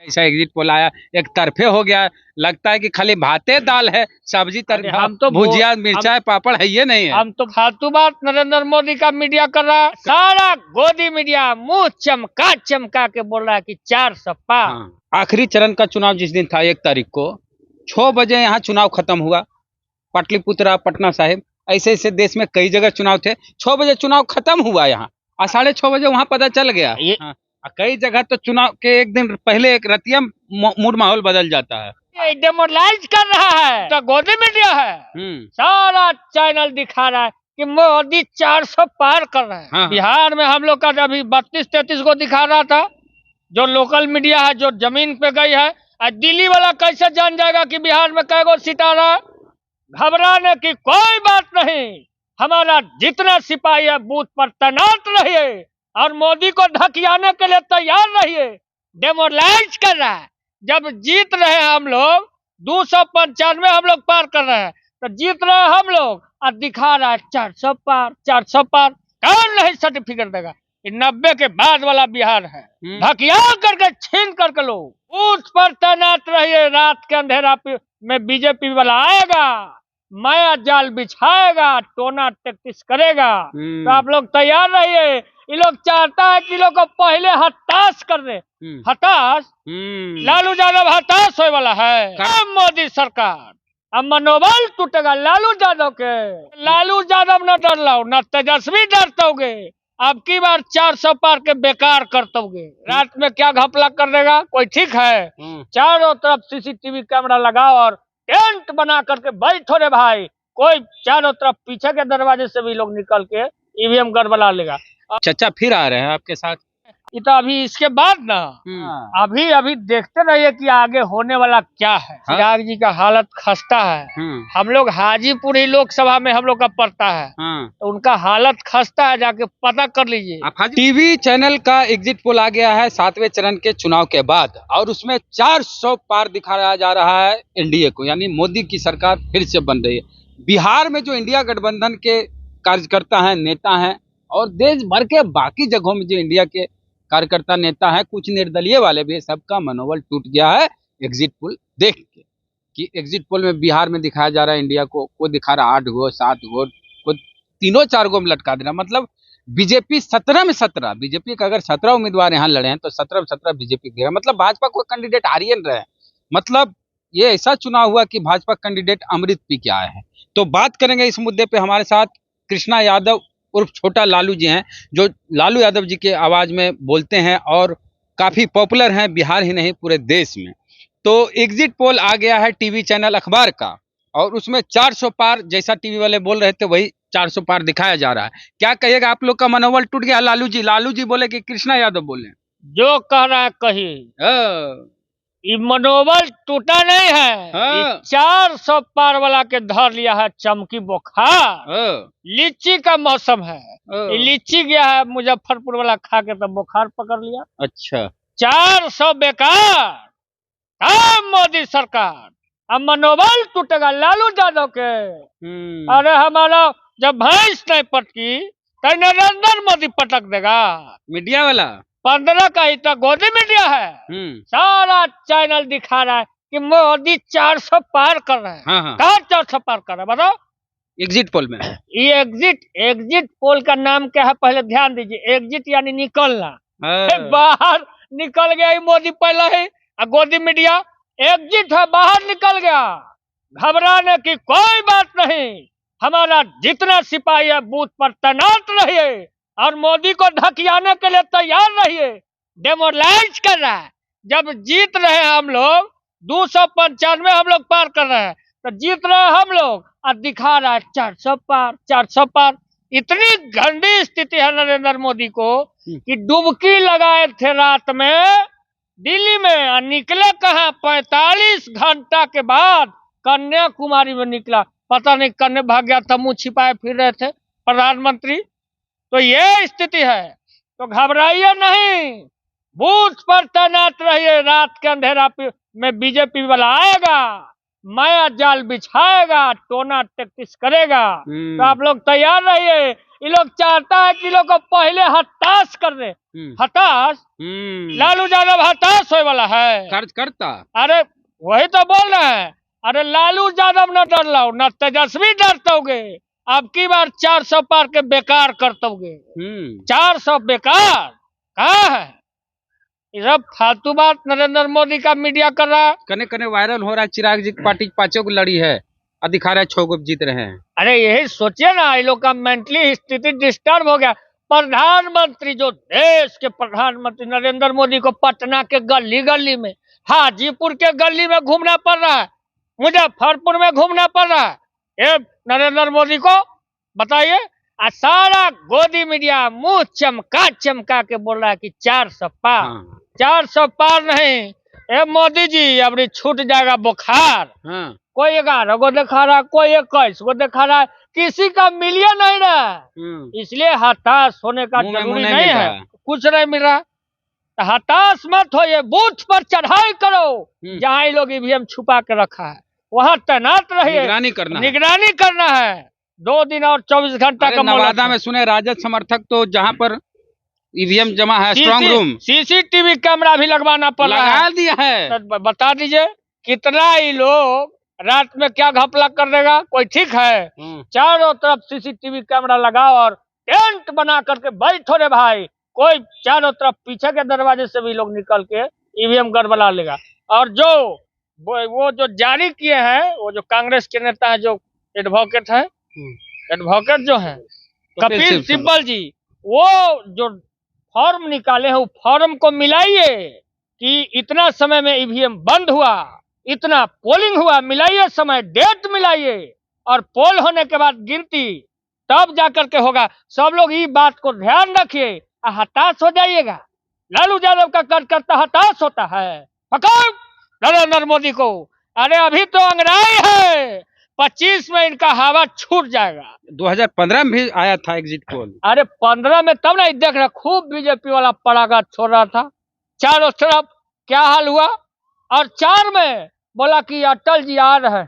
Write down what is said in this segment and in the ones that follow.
ऐसा exit poll आया, एक तरफे हो गया। लगता है कि खाली भाते दाल है, सब्जी हम तो भुजिया मिर्चाई पापड़ है, ये नहीं है। हम तो फालतू बात नरेंद्र मोदी का मीडिया कर रहा है। सारा गोदी मीडिया मुंह चमका चमका के बोल रहा है कि 400 पार। हाँ। आखिरी चरण का चुनाव जिस दिन था 1 तारीख को 6 बजे यहाँ चुनाव खत्म हुआ। पाटलिपुत्रा, पटना साहिब, ऐसे ऐसे देश में कई जगह चुनाव थे। 6 बजे चुनाव खत्म हुआ यहाँ, और 6:30 बजे वहाँ पता चल गया। हाँ। कई जगह तो चुनाव के एक दिन पहले एक रतिया मूड माहौल बदल जाता है। ये डेमोरलाइज कर रहा है तो गोदी मीडिया है। सारा चैनल दिखा रहा है कि मोदी 400 पार कर रहे हैं। हाँ। बिहार में हम लोग का अभी 32-33 को दिखा रहा था, जो लोकल मीडिया है, जो जमीन पे गई है। और दिल्ली वाला कैसे जान जाएगा कि बिहार में कै गो सीट आ रहा है? घबराने की कोई बात नहीं। हमारा जितना सिपाही है बूथ पर तैनात रहिए और मोदी को ढकियाने के लिए तैयार रहिए। डेमोरलाइज कर रहा है। जब जीत रहे हैं हम लोग 295 हम लोग पार कर रहे हैं, तो जीत रहे हैं हम लोग और दिखा रहा है 400 पार 400 पार। कौन नहीं सर्टिफिकेट देगा? 90 के बाद वाला बिहार है। ढकिया करके छीन करके लो। बूथ पर तैनात रहिए। रात के अंधेरा में बीजेपी वाला आएगा, माया जाल बिछाएगा, टोना टैक्टिस करेगा। तो आप लोग तैयार रहिए। ये लोग चाहता है कि लोग को पहले हताश कर दे। हताश लालू यादव हताश होने वाला है। मोदी सरकार अब मनोबल टूटेगा लालू यादव के। लालू यादव न डर लो, न तेजस्वी डरतोगे। अब की बार 400 पार के बेकार करतोगे। रात में क्या घपला कर देगा कोई ठीक है? चारों तरफ सीसीटीवी कैमरा लगाओ और टेंट बना करके बैठो रे भाई। कोई चारों तरफ पीछे के दरवाजे से भी लोग निकल के ईवीएम गड़बड़ा लेगा। चचा फिर आ रहे हैं आपके साथ? ये तो अभी इसके बाद ना, अभी देखते रहिए कि आगे होने वाला क्या है। चिराग जी का हालत खस्ता है। हम लोग हाजीपुर ही लोकसभा में हम लोग का पड़ता है, तो उनका हालत खस्ता है, जाके पता कर लीजिए। टीवी चैनल का एग्जिट पोल आ गया है 7वें चरण के चुनाव के बाद, और उसमें 400 पार दिखाया जा रहा है एनडीए को, यानी मोदी की सरकार फिर से बन रही है। बिहार में जो इंडिया गठबंधन के कार्यकर्ता हैं, नेता हैं, और देश भर के बाकी जगहों में जो इंडिया के कार्यकर्ता नेता हैं, कुछ निर्दलीय वाले भी, सबका मनोबल टूट गया है एग्जिट पोल देख के। कि एग्जिट पोल में बिहार में दिखाया जा रहा है इंडिया को दिखा रहा 8 गो 7 गो, को 3-4 गो में लटका देना। मतलब बीजेपी 17 में 17, बीजेपी का अगर 17 उम्मीदवार यहाँ लड़े हैं तो 17 में 17 बीजेपी गिरा। मतलब भाजपा कोई कैंडिडेट हार ही नहीं रहे। मतलब ये ऐसा चुनाव हुआ कि भाजपा कैंडिडेट अमृत पी के आए हैं। तो बात करेंगे इस मुद्दे पे। हमारे साथ कृष्णा यादव उर्फ छोटा लालू जी हैं, जो लालू यादव जी के आवाज में बोलते हैं और काफी पॉपुलर हैं बिहार ही नहीं पूरे देश में। तो एग्जिट पोल आ गया है टीवी चैनल अखबार का, और उसमें 400 पार जैसा टीवी वाले बोल रहे थे वही 400 पार दिखाया जा रहा है। क्या कहिएगा? आप लोग का मनोबल टूट गया? लालू जी बोले कि कृष्णा यादव बोले? जो कह रहा है कही। ये मनोबल टूटा नहीं है। 400 पार वाला के धर लिया है चमकी बुखार। लीची का मौसम है, लीची गया है मुजफ्फरपुर वाला खा के तो बुखार पकड़ लिया। अच्छा, 400 बेकार। मोदी सरकार अब मनोबल टूटेगा लालू यादव के। अरे हमारा जब भैंस नहीं पटकी तो नरेंद्र मोदी पटक देगा। मीडिया वाला 15 का ही तो गोदी मीडिया है। सारा चैनल दिखा रहा है कि मोदी 400 पार कर रहे हैं। कहाँ 400 पार कर रहे हैं बताओ? एग्जिट पोल में। ये एग्जिट पोल का नाम क्या है पहले ध्यान दीजिए। एग्जिट यानी निकलना। बाहर निकल गया ही मोदी पहले ही। गोदी मीडिया एग्जिट है, बाहर निकल गया। घबराने की कोई बात नहीं। हमारा जितना सिपाही है बूथ पर तैनात रहिए और मोदी को ढकियाने के लिए तैयार रहिए। डेमोरलाइज कर रहा है। जब जीत रहे हैं हम लोग 295 हम लोग पार कर रहे हैं, तो जीत रहे हैं हम लोग और दिखा रहा है 400 पार 400 पार। इतनी गंदी स्थिति है नरेंद्र मोदी को कि डुबकी लगाए थे रात में दिल्ली में और निकले कहाँ 45 घंटा के बाद कन्याकुमारी में निकला। पता नहीं कन्या भाग गया था, मुंह छिपाए फिर रहे थे प्रधानमंत्री। तो ये स्थिति है, तो घबराइए नहीं। बूथ पर तैनात रहिए। रात के अंधेरा में बीजेपी वाला आएगा, माया जाल बिछाएगा, टोना टैक्टिस करेगा। तो आप लोग तैयार रहिए। ये लोग चाहता है कि लोग को पहले हताश कर दे। हताश? लालू यादव हताश होने वाला है? खर्च करता। अरे वही तो बोल रहे हैं। अरे लालू यादव न डर लो, न तेजस्वी डरतोगे। अब की बार 400 पार के बेकार करतोगे। 400 बेकार कहाँ है? ये सब फालतू बात नरेंद्र मोदी का मीडिया कर रहा है। कने कने वायरल हो रहा है, चिराग जी की पार्टी 5 को लड़ी है और दिखा रहा है 6 को जीत रहे हैं। अरे यही सोचिए ना, ये लोग का मेंटली स्थिति डिस्टर्ब हो गया। प्रधानमंत्री, जो देश के प्रधानमंत्री नरेंद्र मोदी को पटना के गली गली में, हाजीपुर के गली में घूमना पड़ रहा है, मुजफ्फरपुर में घूमना पड़ रहा है। ये नरेंद्र मोदी को बताइए। सारा गोदी मीडिया मुंह चमका चमका के बोल रहा है कि 400 पार। 400 पार नहीं, ए मोदी जी अभी छूट जाएगा बुखार। कोई 11 को दिखा रहा है, कोई 21 को दिखा रहा है, किसी का मिलिए नहीं रहा है। इसलिए हताश होने का जरूरी नहीं है, कुछ नहीं मिल रहा। तो हताश मत होइए, बूथ पर चढ़ाई करो। जहाँ ये लोग ईवीएम छुपा के रखा है वहाँ तैनात रहिए, निगरानी करना है। 2 दिन और 24 घंटा का। नवादा में सुने राजद समर्थक तो जहाँ पर ईवीएम जमा है स्ट्रांग रूम, सीसीटीवी कैमरा भी लगवाना पड़ रहा है। लगा दिया है। तो बता दीजिए कितना ही लोग रात में क्या घपला कर देगा, कोई ठीक है? चारों तरफ सीसीटीवी कैमरा लगाओ और टेंट बना करके बैठो रे भाई। कोई चारों तरफ पीछे के दरवाजे से भी लोग निकल के ईवीएम गड़बड़ा लेगा। और जो वो जो जारी किए हैं, वो जो कांग्रेस के नेता है, जो एडवोकेट है, एडवोकेट जो है कपिल सिब्बल जी, वो जो फॉर्म निकाले हैं, वो फॉर्म को मिलाइए कि इतना समय में ईवीएम बंद हुआ, इतना पोलिंग हुआ, मिलाइए समय, डेट मिलाइए, और पोल होने के बाद गिनती, तब जाकर के होगा। सब लोग ये बात को ध्यान रखिए, हताश हो जाइएगा। लालू यादव का कार्यकर्ता हताश होता है। पकड़ नरेंद्र मोदी को। अरे अभी तो अंगड़ाई है, 25 में इनका हवा छूट जाएगा। 2015 में भी आया था एग्जिट पोल। अरे 15 में तब ना देख रहा, खूब बीजेपी वाला पड़ागा छोड़ रहा था चारों तरफ। क्या हाल हुआ? और 4 में बोला कि अटल जी आ रहे हैं,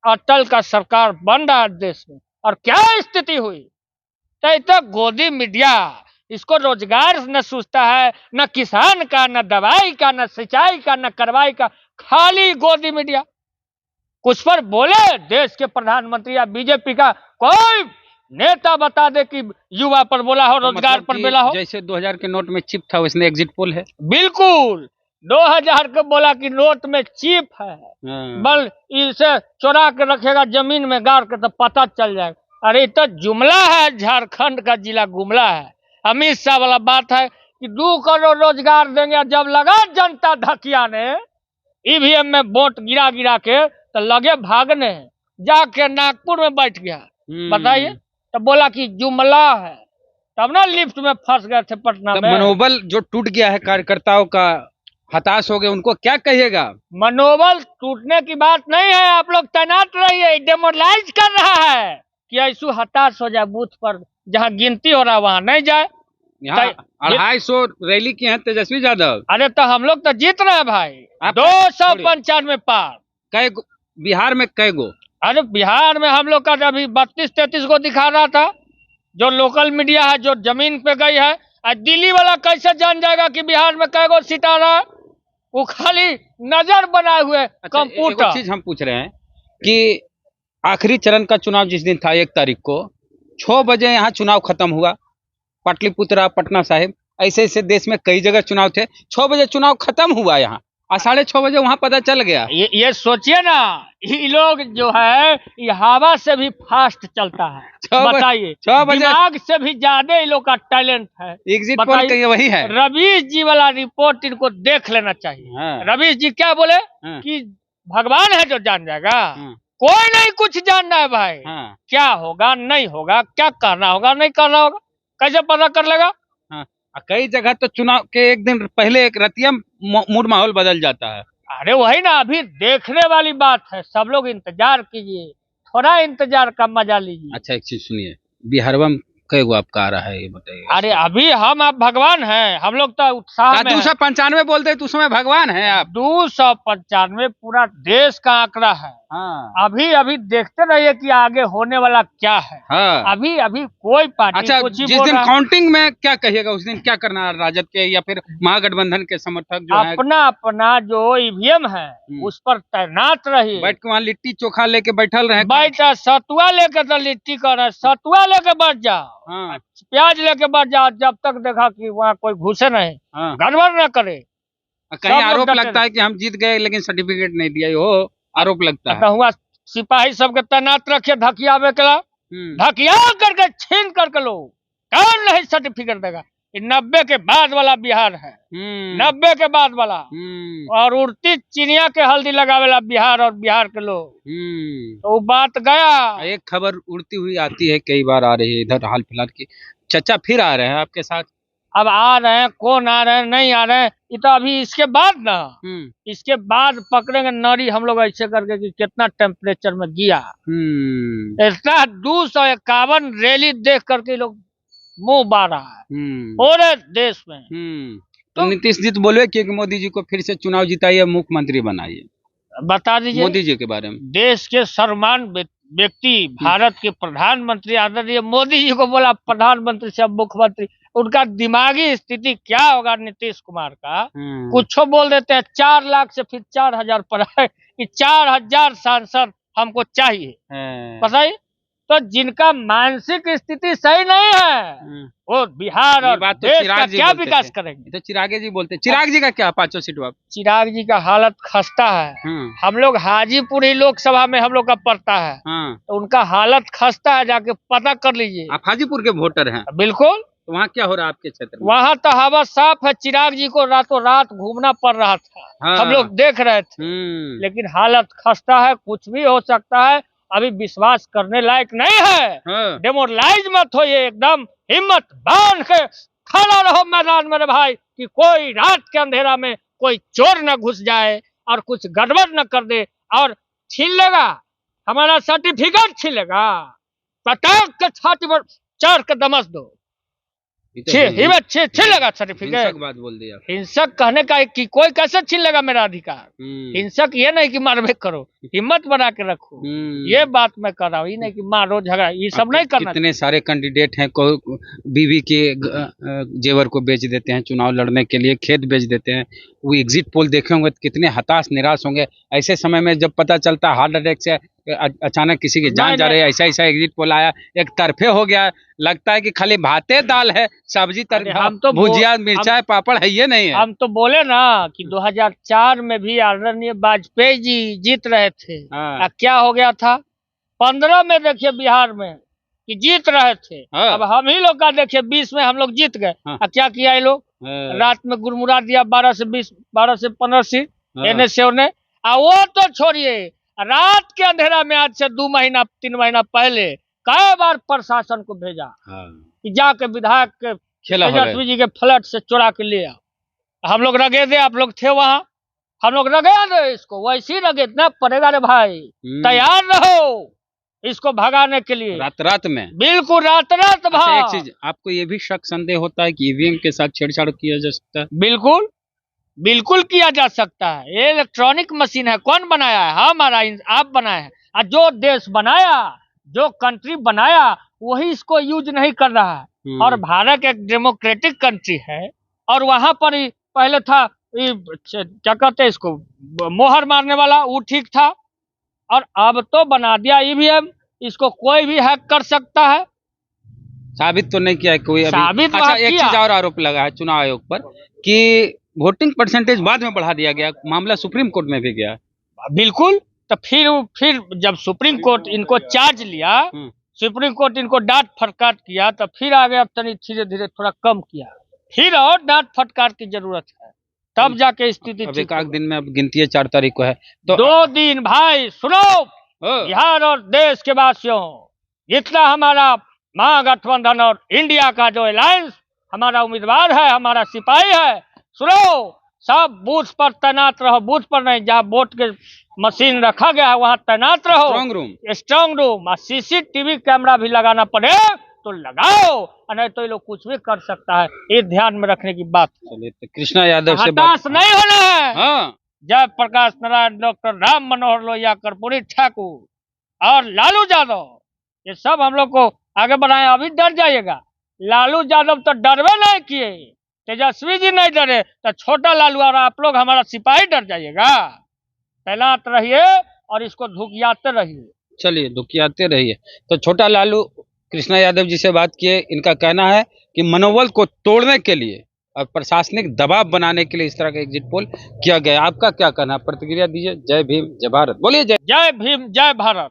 अटल का सरकार बन रहा है देश में, और क्या स्थिति हुई? तो गोदी मीडिया, इसको रोजगार न सूझता है, न किसान का, न दवाई का, न सिंचाई का, न करवाई का, खाली गोदी मीडिया। कुछ पर बोले देश के प्रधानमंत्री या बीजेपी का कोई नेता बता दे कि युवा पर बोला हो, रोजगार पर बोला हो। जैसे 2000 के नोट में चिप था, उसने एग्जिट पोल है। बिल्कुल 2000 के बोला कि नोट में चिप है, बल इसे चुरा के रखेगा जमीन में गाड़ के तो पता चल जाएगा। अरे तो जुमला है, झारखंड का जिला गुमला है। अमित शाह वाला बात है कि 2 करोड़ रोजगार देंगे। जब लगा जनता धकिया ने ईवीएम में वोट गिरा गिरा के, तो लगे भागने, जाके नागपुर में बैठ गया। बताइए, तो बोला कि जुमला है, तब ना लिफ्ट में फंस गए थे पटना में। मनोबल जो टूट गया है कार्यकर्ताओं का, हताश हो गए, उनको क्या कहिएगा? मनोबल टूटने की बात नहीं है, आप लोग तैनात रहिए। डेमोरलाइज कर रहा है कि ऐसू हताश हो जाए, बूथ पर जहाँ गिनती हो रहा है वहाँ नहीं जाए। 250 रैली की है तेजस्वी यादव। अरे तो हम लोग तो जीत रहे हैं भाई, 295 पार। कै बिहार में कै गो? अरे बिहार में हम लोग का अभी 32-33 को दिखा रहा था, जो लोकल मीडिया है, जो जमीन पे गई है। दिल्ली वाला कैसे जान जाएगा कि बिहार में कै गो सीट आ रहा है? वो खाली नजर बनाए हुए कंप्यूटर। चीज हम पूछ रहे हैं कि आखिरी चरण का चुनाव जिस दिन था 1 तारीख को, 6 बजे यहाँ चुनाव खत्म हुआ, पाटलिपुत्रा, पटना साहिब, ऐसे ऐसे देश में कई जगह चुनाव थे। 6 बजे चुनाव खत्म हुआ यहाँ, और 6:30 बजे वहाँ पता चल गया। ये सोचिए ना, ये लोग जो है ये हवा से भी फास्ट चलता है। बताइए, 6 बजे दिमाग से भी ज्यादा इन लोग का टैलेंट है। एग्जिट पोल कहिए वही है। रवीश जी वाला रिपोर्ट इनको देख लेना चाहिए। रवीश जी क्या बोले कि भगवान है जो जान जाएगा, कोई नहीं कुछ जानना है भाई। क्या होगा नहीं होगा, क्या करना होगा नहीं करना होगा, कैसे पता कर लेगा? कई जगह तो चुनाव के 1 दिन पहले एक रतिया मूड माहौल बदल जाता है। अरे वही ना, अभी देखने वाली बात है। सब लोग इंतजार कीजिए, थोड़ा इंतजार का मजा लीजिए। अच्छा, एक चीज सुनिए, बिहारवा में कई गो आपका आ रहा है, ये बताइए। अरे अभी आप भगवान हैं, हम लोग तो उत्साह में 295 बोलते हैं, तो उसमें भगवान है आप। 295 पूरा देश का आंकड़ा है। हाँ अभी अभी देखते रहिए कि आगे होने वाला क्या है। हाँ। अभी अभी कोई पार्टी अच्छा, कुछ ही जिस बोल दिन रहा है। काउंटिंग में क्या कहिएगा, उस दिन क्या करना है राजद के या फिर महागठबंधन के समर्थक जो है? अपना अपना जो ईवीएम है उस पर तैनात रहिए। बैठ के वहाँ लिट्टी चोखा लेके बैठल रहे। बैठा सतुआ लेके तो लिट्टी कर रहे, सतुआ लेके बैठ जाओ, हाँ प्याज लेके बैठ जाओ, जब तक देखा कि वहाँ कोई घुसे नहीं, हाँ। गड़बड़ न करे। कहीं सब लोग आरोप डटे लगता है कि हम जीत गए लेकिन सर्टिफिकेट नहीं दिया, हो आरोप लगता है। हुआ सिपाही सबके तैनात रखे धकियावे के ला, धकिया करके छीन करके लो, कौन नहीं सर्टिफिकेट देगा। 90 के बाद वाला बिहार है, 90 के बाद वाला, और उड़ती चिड़िया के हल्दी लगावेला बिहार और बिहार के लोग। तो वो बात गया। एक खबर उड़ती हुई आती है, कई बार आ रही है इधर हाल फिलहाल की, चचा फिर आ रहे हैं आपके साथ। अब आ रहे हैं, कौन आ रहे हैं नहीं आ रहे हैं, ये तो अभी इसके बाद ना, इसके बाद पकड़ेंगे नारी हम लोग ऐसे करके कि कितना टेम्परेचर में गिया। इतना 251 रैली देख करके लोग मुंह बार रहा है पूरे देश में। तो नीतीश जी तो बोले कि मोदी जी को फिर से चुनाव जिताइए, मुख्यमंत्री बनाइए। बता दीजिए मोदी जी के बारे में। देश के सर्वमान्य व्यक्ति, भारत के प्रधानमंत्री आदरणीय मोदी जी को बोला प्रधानमंत्री से अब मुख्यमंत्री। उनका दिमागी स्थिति क्या होगा नीतीश कुमार का, कुछ बोल देते हैं। 4 लाख से फिर 4,000 पर है कि 4,000 सांसद हमको चाहिए। बताइए, तो जिनका मानसिक स्थिति सही नहीं है वो बिहार और देश का क्या विकास करेंगे। तो चिराग जी बोलते, चिराग जी का क्या 5 सीट? चिराग जी का हालत खस्ता है। हम लोग हाजीपुर ही लोकसभा में हम लोग का पड़ता है, तो उनका हालत खस्ता है, जाके पता कर लीजिए। आप हाजीपुर के वोटर हैं? बिल्कुल। तो वहाँ क्या हो रहा है आपके क्षेत्र में? वहाँ तो हवा साफ है, चिराग जी को रातों रात घूमना पड़ रहा था। हम लोग देख रहे थे, लेकिन हालत खस्ता है, कुछ भी हो सकता है, अभी विश्वास करने लायक नहीं है। डेमोरलाइज मत होइए, एकदम हिम्मत बांध के खड़ा रहो मैदान में भाई, कि कोई रात के अंधेरा में कोई चोर न घुस जाए और कुछ गड़बड़ न कर दे और छीन लेगा हमारा सर्टिफिकेट, छीन लेगा, पटाख के छाती पर चार के दमस दो, छीन लेगा सर्टिफिकेट। बात बोल दिया। हिंसक कहने का कि कोई कैसे छीन लेगा मेरा अधिकार। हिंसक ये नहीं कि मारबे करो, हिम्मत बना के रखो, ये बात मैं कर रहा हूँ। ये नहीं कि मारो झगड़ा, ये सब नहीं करना। कितने सारे कैंडिडेट हैं, बीवी के जेवर को बेच देते हैं चुनाव लड़ने के लिए, खेत बेच देते हैं। वो एग्जिट पोल देखे होंगे, कितने हताश निराश होंगे ऐसे समय में, जब पता चलता हार्ट अटैक से अचानक किसी की जान जा रही है। ऐसा ऐसा एग्जिट पोल आया, एक तरफे हो गया, लगता है कि खाली भाते दाल है, सब्जी हम तो भुजिया मिर्चाई पापड़ है, ये नहीं है। हम तो बोले ना कि 2004 में भी आदरणीय वाजपेयी जी जीत रहे थे। क्या हो गया था? 15 में देखिए बिहार में कि जीत रहे थे। अब हम ही लोग का देखिए 20 में हम लोग जीत गए। क्या किया ये लोग? रात में गुड़मुड़ा दिया 12 से 20, 12 से 15 सीट एने से उन्हें। वो तो छोड़िए, रात के अंधेरा में आज से 2 महीना 3 महीना पहले कई बार प्रशासन को भेजा कि जाके विधायक के तेजस्वी जी के फ्लैट से चुरा के ले आओ। हम लोग रगे दे, आप लोग थे वहाँ, हम लोग रगे दे इसको, वैसे ही रगे देना पड़ेगा रे भाई। तैयार रहो इसको भगाने के लिए, रात में। बिल्कुल रात भाई। एक चीज, आपको ये भी शक संदेह होता है कि ईवीएम के साथ छेड़छाड़ किया जा सकता है? बिल्कुल बिल्कुल किया जा सकता है। ये इलेक्ट्रॉनिक मशीन है, कौन बनाया है? हमारा आप बनाए हैं। और जो देश बनाया, जो कंट्री बनाया, वही इसको यूज नहीं कर रहा है। और भारत एक डेमोक्रेटिक कंट्री है, और वहां पर ही पहले था क्या कहते हैं इसको, मोहर मारने वाला, वो ठीक था। और अब तो बना दिया ईवीएम, इसको कोई भी हैक कर सकता है। साबित तो नहीं किया है कोई अभी। साबित अच्छा, एक चीज और आरोप लगा है चुनाव आयोग पर कि वोटिंग परसेंटेज बाद में बढ़ा दिया गया, मामला सुप्रीम कोर्ट में भी गया। बिल्कुल। तो फिर जब सुप्रीम कोर्ट इनको चार्ज लिया, सुप्रीम कोर्ट इनको डांट फटकार किया, तो फिर आगे अब तनी धीरे धीरे थोड़ा कम किया, फिर और डांट फटकार की जरूरत है, तब जाके स्थिति। अब 1 दिन में अब गिनती है, 4 तारीख को है, तो 2 दिन भाई सुनो बिहार और देश के वासियों, जितना हमारा महागठबंधन और इंडिया का जो अलायंस हमारा उम्मीदवार है, हमारा सिपाही है, सुनो, सब बूथ पर तैनात रहो। बूथ पर नहीं, जहाँ वोट के मशीन रखा गया है वहाँ तैनात रहो, स्ट्रांग रूम। और सीसीटीवी कैमरा भी लगाना पड़े तो लगाओ, नहीं तो ये लोग कुछ भी कर सकता है, ये ध्यान में रखने की बात। चलिए, तो कृष्णा यादव से हताश नहीं होना है। जयप्रकाश नारायण, डॉक्टर राम मनोहर लोहिया, कर्पूरी ठाकुर और लालू यादव, ये सब हम लोग को आगे बढ़ाए। अभी डर जाइएगा, लालू यादव तो डरवे नहीं किए, तेजस्वी जी नहीं डरे, तो छोटा लालू और आप लोग हमारा सिपाही डर जाइएगा। तैनात रहिए और इसको धुकियाते रहिए। चलिए, दुखियाते रहिए। तो छोटा लालू कृष्णा यादव जी से बात किए, इनका कहना है कि मनोबल को तोड़ने के लिए और प्रशासनिक दबाव बनाने के लिए इस तरह का एग्जिट पोल किया गया। आपका क्या कहना है? प्रतिक्रिया दीजिए। जय भीम, जय भारत। बोलिए जय जय भीम, जय भारत।